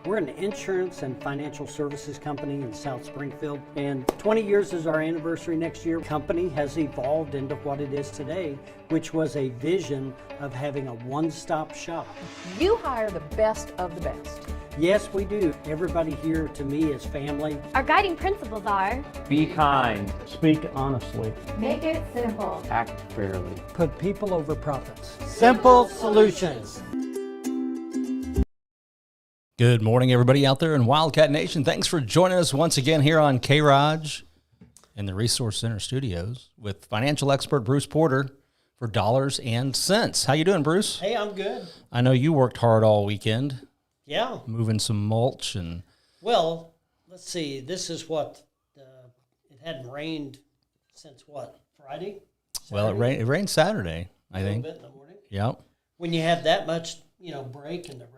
We're an insurance and financial services company in South Springfield, and 20 years is our anniversary next year. The company has evolved into what it is today, which was a vision of having a one-stop shop. You hire the best of the best. Yes, we do. Everybody here to me is family. Our guiding principles are: be kind, speak honestly, make it simple, act fairly, put people over profits. Simple solutions. Good morning, everybody out there in Wildcat Nation. Thanks for joining us once again here on K-ROG in the Resource Center studios with financial expert Bruce Porter for Dollars and Cents. How you doing, Bruce? Hey, I'm good. I know you worked hard all weekend. Yeah. Moving some mulch and... Well, let's see. This is what, it hadn't rained since what, Friday? Well, it rained Saturday, I think. A little bit in the morning. Yep. When you have that much, break in the rain,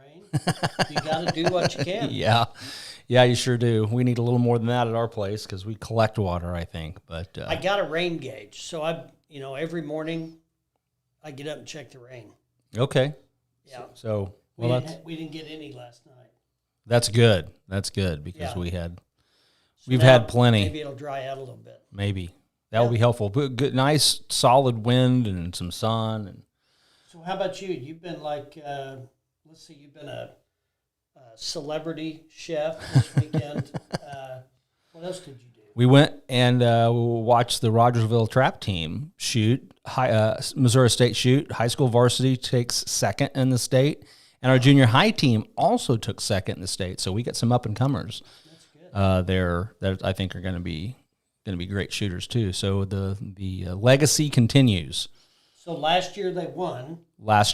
you got to do what you can. Yeah, you sure do. We need a little more than that at our place because we collect water, I think. But I got a rain gauge, so every morning I get up and check the rain. Okay. Yeah. So we didn't get any last night. That's good. That's good because we've had plenty. Maybe it'll dry out a little bit. Maybe that will be helpful. But good, nice, solid wind and some sun. And so, how about you? You've been you've been a celebrity chef this weekend. What else did you do? We went and watched the Rogersville Trap Team shoot, Missouri State shoot. High school varsity takes second in the state, and our junior high team also took second in the state. So we got some up and comers there that I think are going to be great shooters too. So the legacy continues. So last year they won. Yeah, this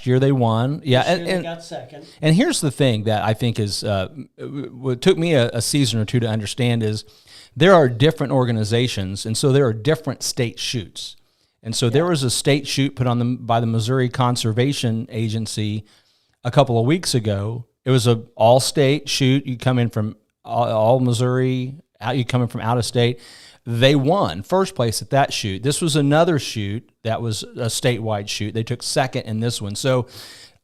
year they got second. And here's the thing that I think is what took me a season or two to understand is there are different organizations, and so there are different state shoots. And so there was a state shoot put on by the Missouri Conservation Agency a couple of weeks ago. It was an all-state shoot. You come in from all Missouri, you come in from out of state. They won first place at that shoot. This was another shoot that was a statewide shoot. They took second in this one. So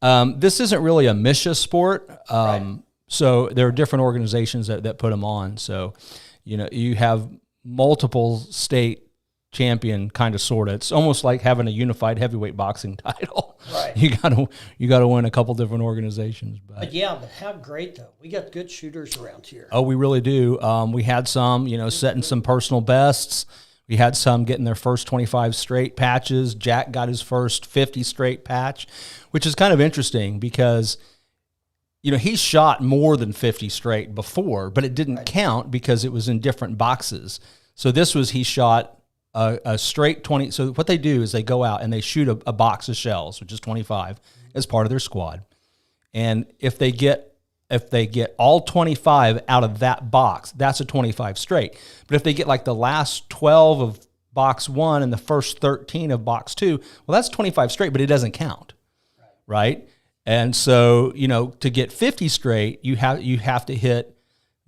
this isn't really a MSHA sport. Right. So there are different organizations that put them on. So, you have multiple state champion kind of sort of. It's almost like having a unified heavyweight boxing title. Right. You gotta win a couple different organizations. But how great though. We got good shooters around here. Oh, we really do. We had some, setting some personal bests. We had some getting their first 25 straight patches. Jack got his first 50 straight patch, which is kind of interesting because he shot more than 50 straight before, but it didn't count because it was in different boxes. So he shot a straight 20. So what they do is they go out and they shoot a box of shells, which is 25, as part of their squad. And if they get all 25 out of that box, that's a 25 straight. But if they get like the last 12 of box 1 and the first 13 of box 2, well, that's 25 straight, but it doesn't count, right? And so, to get 50 straight, you have to hit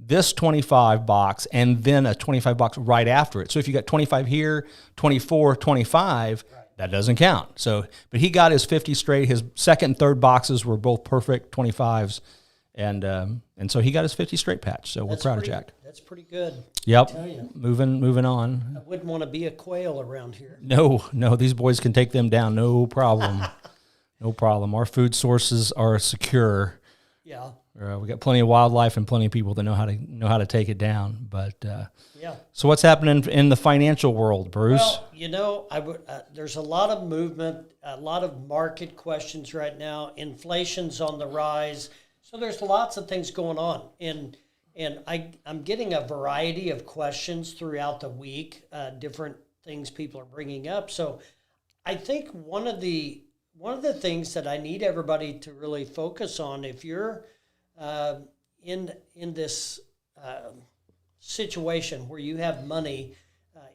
this 25 box and then a 25 box right after it. So if you got 25 here, 24, 25, that doesn't count. So, but he got his 50 straight. His second and third boxes were both perfect 25s, and so he got his 50 straight patch. So we're proud of Jack. That's pretty good. Yep. I tell you. Moving on. I wouldn't want to be a quail around here. No, these boys can take them down. No problem. No problem. Our food sources are secure. Yeah. We got plenty of wildlife and plenty of people that know how to take it down. But yeah. So what's happening in the financial world, Bruce? Well, there's a lot of movement, a lot of market questions right now. Inflation's on the rise, so there's lots of things going on. And I'm getting a variety of questions throughout the week, different things people are bringing up. So I think one of the things that I need everybody to really focus on, if you're in this situation where you have money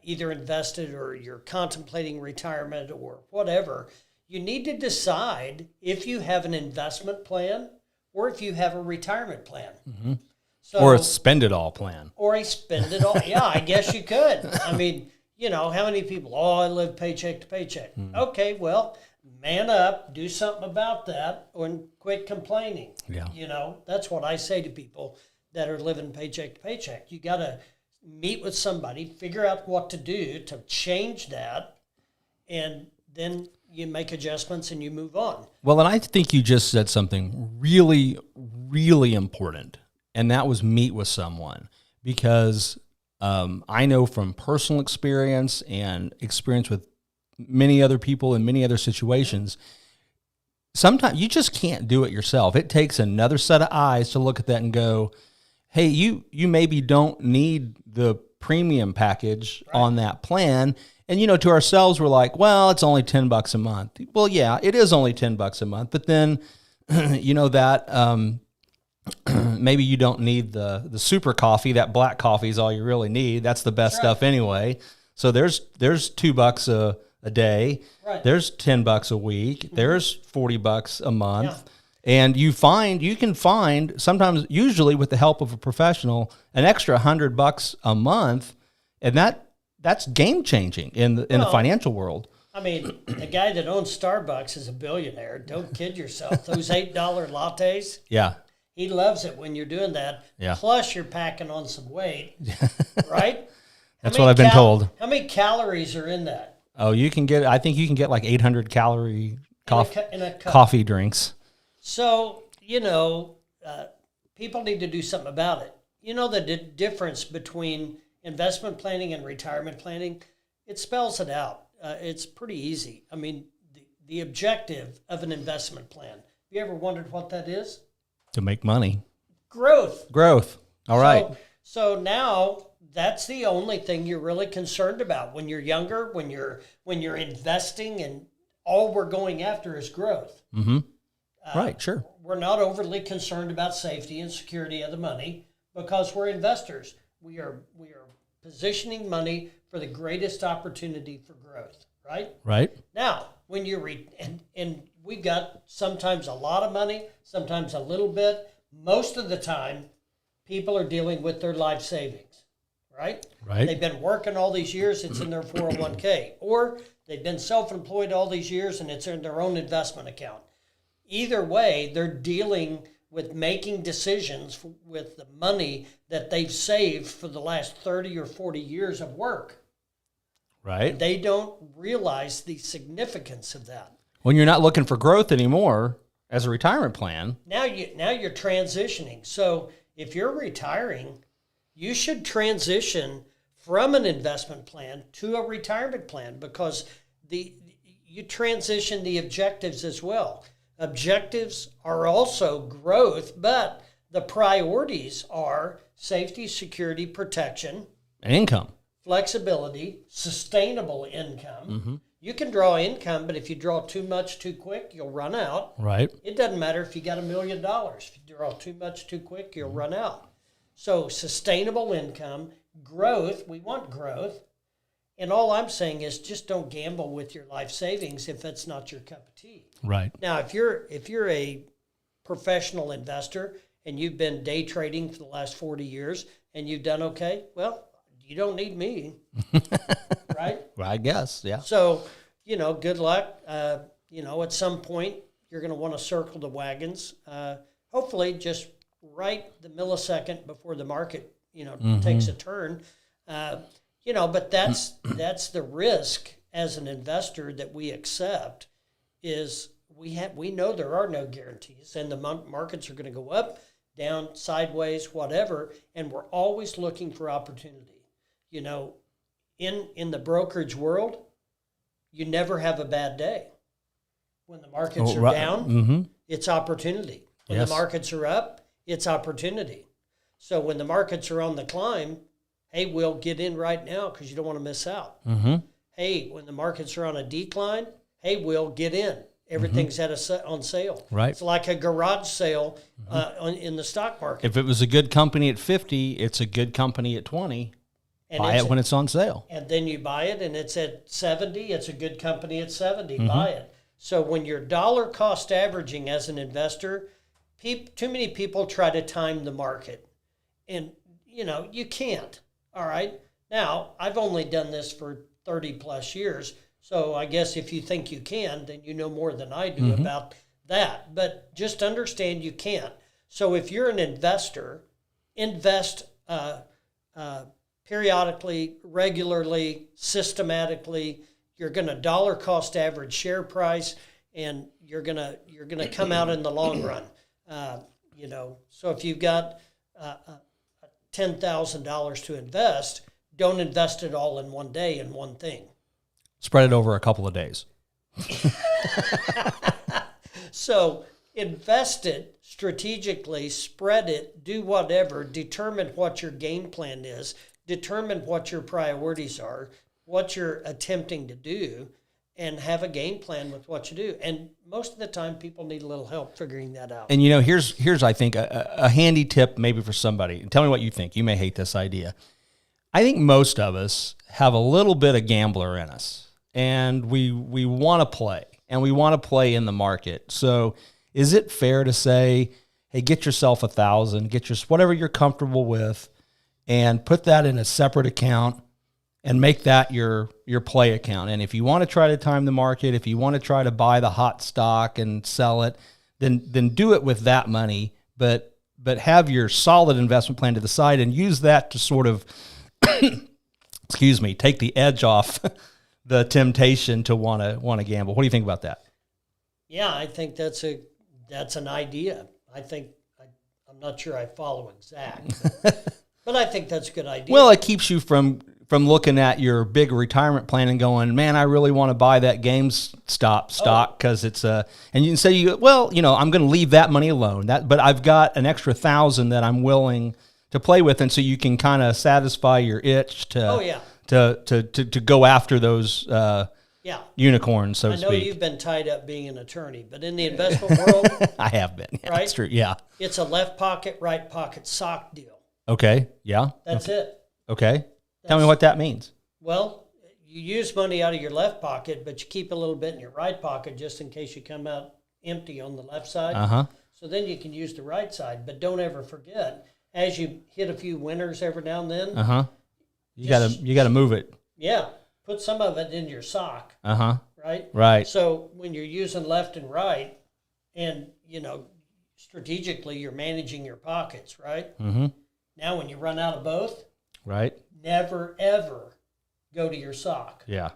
either invested or you're contemplating retirement or whatever, you need to decide if you have an investment plan or if you have a retirement plan. Mm-hmm. So, or a spend it all plan. Or a spend it all. Yeah, I guess you could. I mean, how many people, I live paycheck to paycheck. Mm-hmm. Okay, well, man up, do something about that, and quit complaining. Yeah. You know, that's what I say to people that are living paycheck to paycheck. You got to meet with somebody, figure out what to do to change that, and then you make adjustments and you move on. Well, and I think you just said something really, really important, and that was meet with someone, because I know from personal experience and experience with many other people in many other situations, sometimes you just can't do it yourself. It takes another set of eyes to look at that and go, hey, you maybe don't need the premium package on that plan. And, you know, to ourselves, we're like, well, it's only $10 a month. Well, yeah, it is only $10 a month. But then, you know, that maybe you don't need the super coffee. That black coffee is all you really need. That's the best stuff anyway. So there's $2 a day. Right. There's $10 a week. There's $40 a month. Yeah. And you can find sometimes, usually with the help of a professional, an extra $100 a month, and that's game changing in the financial world. I mean, the guy that owns Starbucks is a billionaire. Don't kid yourself. Those $8 lattes. Yeah. He loves it when you're doing that. Yeah. Plus, you're packing on some weight, right? That's what I've been told. How many calories are in that? Oh, I think you can get like 800 calorie coffee drinks. So, you know, people need to do something about it. You know, the difference between investment planning and retirement planning, it spells it out. It's pretty easy. I mean, the objective of an investment plan. Have you ever wondered what that is? To make money. Growth. All right. So now that's the only thing you're really concerned about when you're younger, when you're investing, and all we're going after is growth. Mm-hmm. Right, sure. We're not overly concerned about safety and security of the money because we're investors. We are positioning money for the greatest opportunity for growth, right? Right. Now, when you and we've got sometimes a lot of money, sometimes a little bit. Most of the time, people are dealing with their life savings, right? Right. They've been working all these years, it's in their 401k, or they've been self-employed all these years and it's in their own investment account. Either way, they're dealing with making decisions with the money that they've saved for the last 30 or 40 years of work. Right. They don't realize the significance of that. When you're not looking for growth anymore as a retirement plan. Now you're transitioning. So if you're retiring, you should transition from an investment plan to a retirement plan, because you transition the objectives as well. Objectives are also growth, but the priorities are safety, security, protection, and income, flexibility, sustainable income. Mm-hmm. You can draw income, but if you draw too much too quick, you'll run out. Right. It doesn't matter if you got $1 million. If you draw too much too quick, you'll run out. So sustainable income, growth, we want growth. And all I'm saying is just don't gamble with your life savings if it's not your cup of tea. Right. Now, if you're a professional investor and you've been day trading for the last 40 years and you've done okay, well, you don't need me, right? Well, I guess, yeah. So, good luck. At some point, you're going to want to circle the wagons. Hopefully, just right the millisecond before the market, takes a turn. But that's the risk as an investor that we accept. Is we know there are no guarantees, and the markets are going to go up, down, sideways, whatever, and we're always looking for opportunity. In the brokerage world, you never have a bad day. When the markets are down, it's opportunity. When the markets are up, it's opportunity. So when the markets are on the climb, hey, Will, get in right now because you don't want to miss out. Mm-hmm. Hey, when the markets are on a decline, hey, Will, get in. Everything's on sale. Right. It's like a garage sale in the stock market. If it was a good company at 50, it's a good company at 20. And buy it when it's on sale. And then you buy it and it's at 70. It's a good company at 70. Buy it. So when you're dollar cost averaging as an investor, too many people try to time the market. And, you can't. All right. Now, I've only done this for 30 plus years. So I guess if you think you can, then you know more than I do about that. But just understand you can't. So if you're an investor, invest periodically, regularly, systematically. You're going to dollar cost average share price, and you're gonna come out in the long run. So if you've got $10,000 to invest, don't invest it all in one day in one thing. Spread it over a couple of days. So invest it strategically, spread it, do whatever, determine what your game plan is, determine what your priorities are, what you're attempting to do, and have a game plan with what you do. And most of the time, people need a little help figuring that out. And here's I think a handy tip maybe for somebody. And tell me what you think. You may hate this idea. I think most of us have a little bit of gambler in us, and we want to play, and we want to play in the market. So is it fair to say, hey, get yourself 1,000, get your whatever you're comfortable with, and put that in a separate account and make that your play account? And if you want to try to time the market, if you want to try to buy the hot stock and sell it, then do it with that money, but have your solid investment plan to the side and use that to sort of take the edge off the temptation to want to gamble. What do you think about that? Yeah, I think that's an idea. I'm not sure I follow exact, but I think that's a good idea. Well, it keeps you from looking at your big retirement plan and going, man, I really want to buy that GameStop stock because it's and you can say, I'm going to leave that money alone. But I've got an extra 1,000 that I'm willing to play with, and so you can kind of satisfy your itch to go after those unicorns, so to speak. I know you've been tied up being an attorney, but in the investment world, I have been. Yeah, right? that's true. Yeah, it's a left pocket, right pocket sock deal. Okay. Yeah. That's it. Okay. Tell me what that means. Well, you use money out of your left pocket, but you keep a little bit in your right pocket just in case you come out empty on the left side. So then you can use the right side, but don't ever forget, as you hit a few winners every now and then. You gotta move it. Yeah, put some of it in your sock. Right. Right. So when you're using left and right, and strategically you're managing your pockets, right? Now when you run out of both, right, never ever go to your sock. Yeah.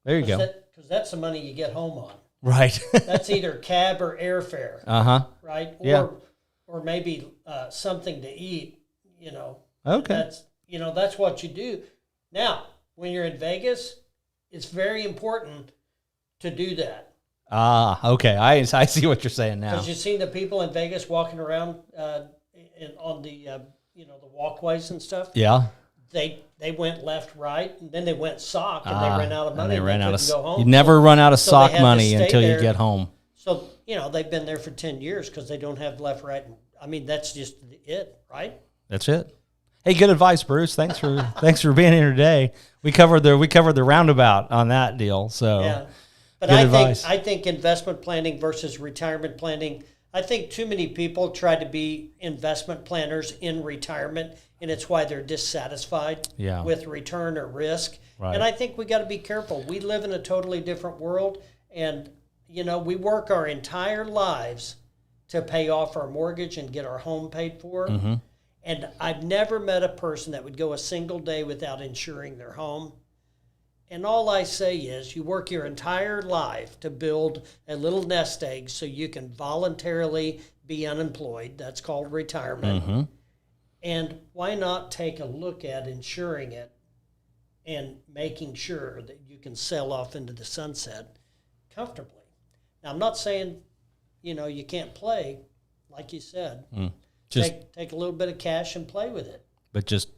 There you go. Because that's the money you get home on. Right. That's either cab or airfare. Right. Or maybe something to eat. Okay. That's what you do. Now, when you're in Vegas, it's very important to do that. Okay. I see what you're saying now. Because you've seen the people in Vegas walking around on the the walkways and stuff. Yeah. They went left, right, and then they went sock, and they ran out of money. And they ran out of go home. You never run out of So sock they had to money stay until you there. get home. So they've been there for 10 years because they don't have left, right. That's just it, right? That's it. Hey, good advice, Bruce. Thanks for being here today. We covered the roundabout on that deal. So yeah, but good advice. I think investment planning versus retirement planning. I think too many people try to be investment planners in retirement, and it's why they're dissatisfied with return or risk. Right. And I think we got to be careful. We live in a totally different world, and we work our entire lives to pay off our mortgage and get our home paid for. And I've never met a person that would go a single day without insuring their home. And all I say is you work your entire life to build a little nest egg so you can voluntarily be unemployed. That's called retirement. And why not take a look at insuring it and making sure that you can sail off into the sunset comfortably? Now, I'm not saying, you can't play, like you said. Take a little bit of cash and play with it. But just,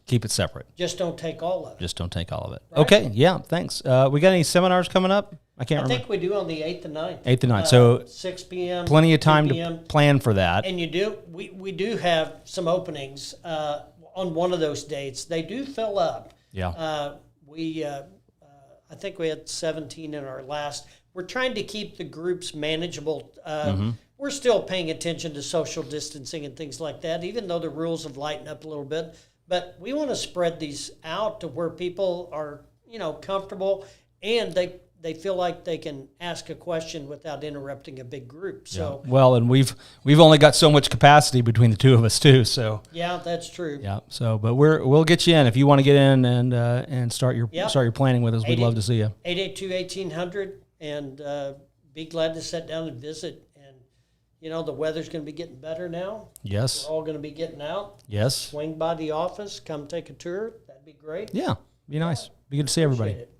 keep it separate. Just don't take all of it. Just don't take all of it. Right? Okay, yeah, thanks. We got any seminars coming up? I can't remember. I think we do on the 8th and 9th. 8th and 9th. So 6 p.m. plenty of time 2 p.m. to plan for that. And we do have some openings on one of those dates. They do fill up. Yeah. I think we had 17 in our last. We're trying to keep the groups manageable. We're still paying attention to social distancing and things like that, even though the rules have lightened up a little bit. But we want to spread these out to where people are, comfortable, and they feel like they can ask a question without interrupting a big group. So well, and we've only got so much capacity between the two of us too. So yeah, that's true. yeah. So, but we'll get you in if you want to get in and start your planning with us. We'd love to see you. 882-1800, and be glad to sit down and visit. And the weather's going to be getting better now. Yes. We're all going to be getting out. Yes. Swing by the office. Come take a tour. That'd be great. Yeah. Be nice. Be good to see everybody. Appreciate it.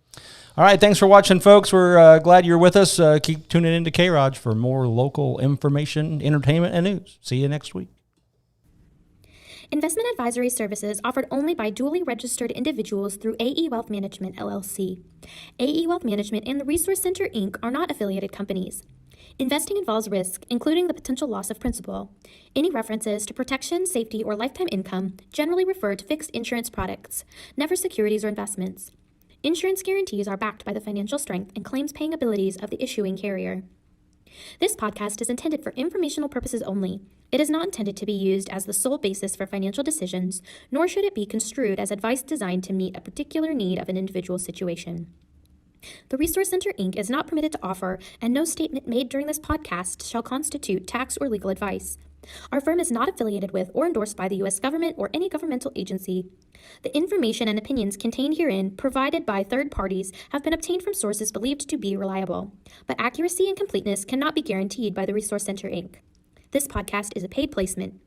All right, thanks for watching, folks. We're glad you're with us. Keep tuning into K-ROG for more local information, entertainment, and news. See you next week. Investment advisory services offered only by duly registered individuals through AE Wealth Management, LLC. AE Wealth Management and the Resource Center, Inc. are not affiliated companies. Investing involves risk, including the potential loss of principal. Any references to protection, safety, or lifetime income generally refer to fixed insurance products, never securities or investments. Insurance guarantees are backed by the financial strength and claims-paying abilities of the issuing carrier. This podcast is intended for informational purposes only. It is not intended to be used as the sole basis for financial decisions, nor should it be construed as advice designed to meet a particular need of an individual situation. The Resource Center, Inc. is not permitted to offer, and no statement made during this podcast shall constitute tax or legal advice. Our firm is not affiliated with or endorsed by the U.S. government or any governmental agency. The information and opinions contained herein, provided by third parties, have been obtained from sources believed to be reliable, but accuracy and completeness cannot be guaranteed by the Resource Center, Inc. This podcast is a paid placement.